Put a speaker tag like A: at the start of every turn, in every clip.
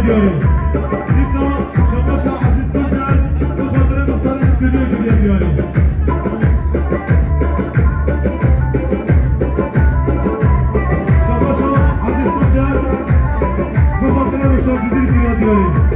A: diyorum. Nisa, Şabaşa Aziz Tuncer, bu kadını muhtarın üstünlüğü giriyor diyorum. Şabaşa Aziz Tuncer, bu kadını Ruşakçıdır giriyor diyorum.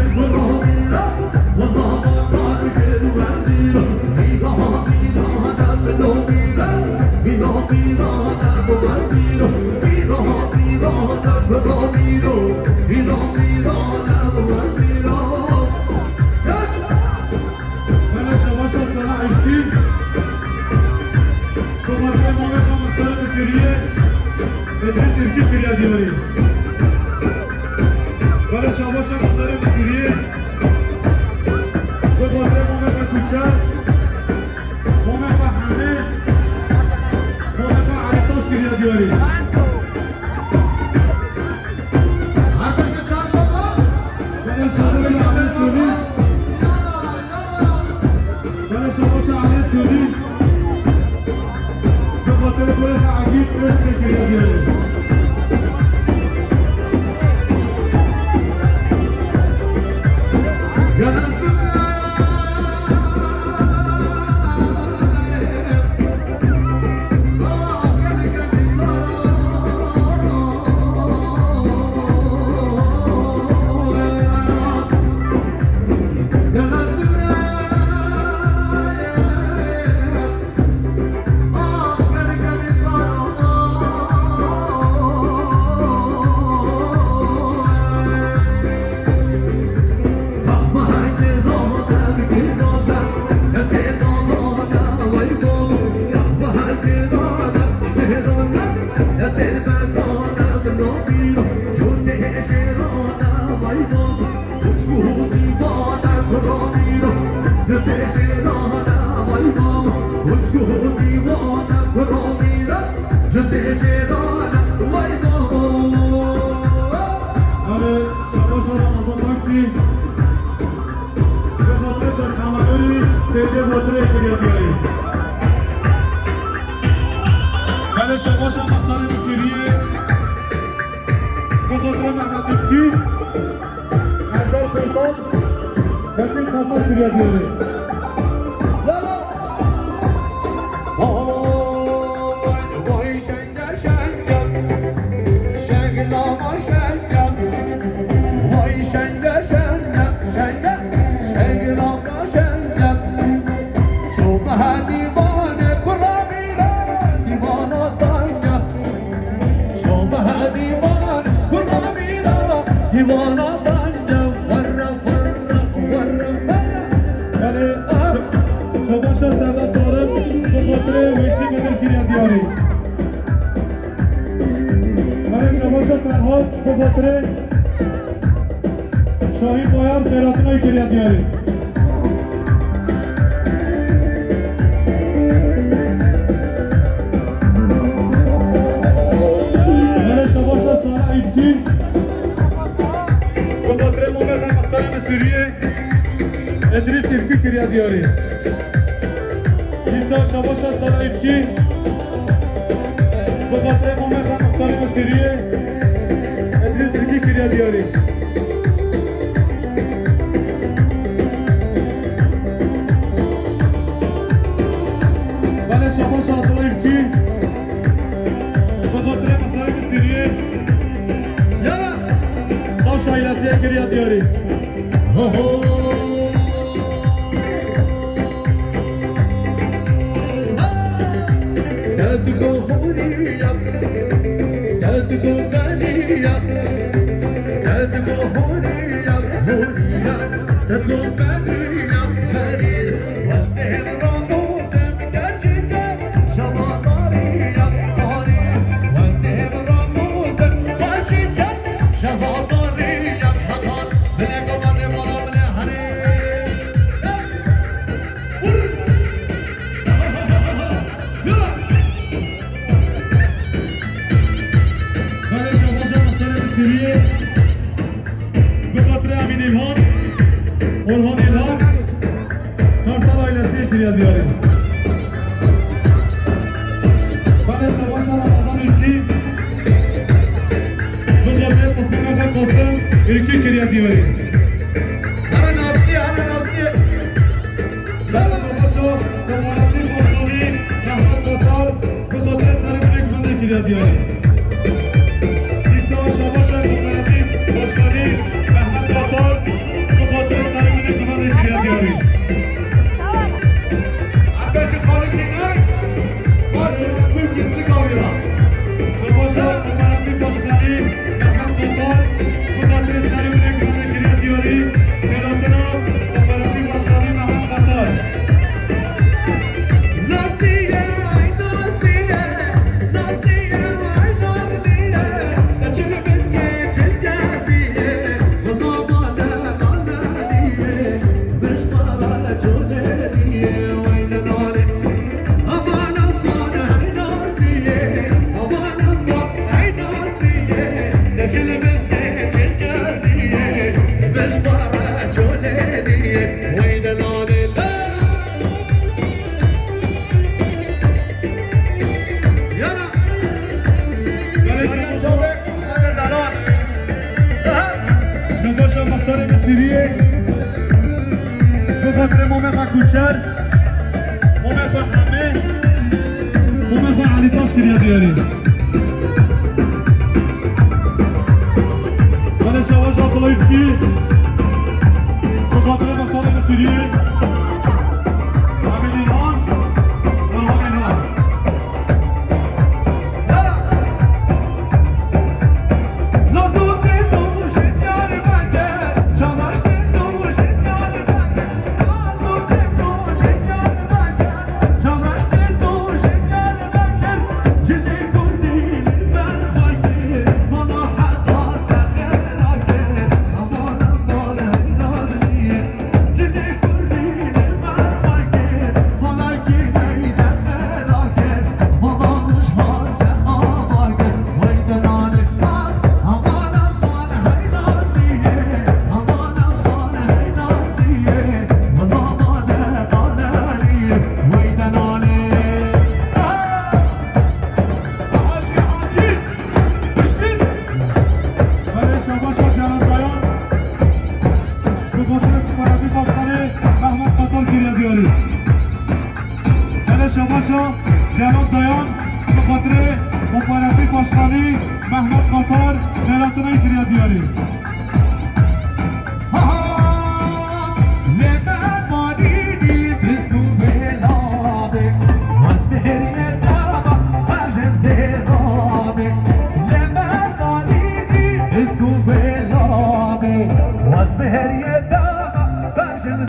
B: Thank you.
A: بله شباش سالا افتی به خاطر امام محترم سریه ادریس ارکی کریا دیاری بله شباش محترم سریه به خاطر امام کوچک امام همه امام علیتاش کریا دیاری بله شباش علی شدی بله شباش علی شدی به خاطر گل عجیب رسک کریا دیاری بله شباش مختار سریه به خاطر محمد مکی هزار پرتاب کسی خواهد سریه دیاره به خاطر شاهی بایم خیراتونای کریا دیاری بله شباش سارا ایبکی به خاطر مومد مختار سوریه ادریس ایبکی کریا دیاری ایسا شباش سارا ایبکی به خاطر مومد مختار سوریه ادریس کریا دیاری بله شباش عبدالله افکی به خاطر محترم سریه تا شایلسیه کریا دیاری تدگو هوریا تدگو غنیا تدگو هوریا هوریا تدگو غنیا غنیا وسهل راموزم کچنده شباداریا هاری وسهل راموزم باشیجا شباداریا حقان بلگو بره مالا بله هری به خاطر امین الهام قربان الهام کارتر آیلسی کریا دیاری بله شباش رمضان ایکی به خاطر قسمت قاسم ایکی کریا دیاری همه ناستی بله شباش سمارتی باشدانی رحمت قطار به خاطر سر بلیک بنده کریا دیاری شباش امارتی باشدانی رحمت دیاری ولی شواش عبدالله کی به خاطر مسائل سوریه امین ایلان قربان ایلان شباشا جناب دایان به خاطر مبارزه باشخانی محمد قطار خیراتنای کریا دیاری
B: Was